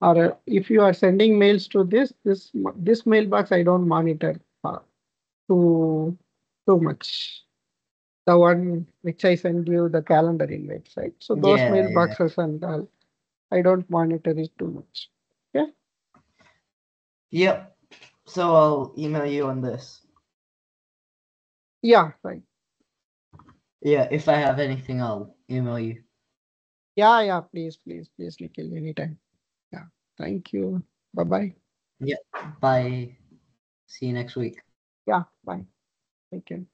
Or if you are sending mails to this mailbox, I don't monitor too too much. The one which I send you the calendar invites, right? So those Yeah, yeah. mailboxes and all, I don't monitor it too much. Yeah. Yep. So I'll email you on this. Yeah, right. Yeah, if I have anything, I'll email you. Yeah, yeah. Please, please, please, Nikhil, anytime. Yeah. Thank you. Bye bye. Yep. Bye. See you next week. Yeah, bye. Take care.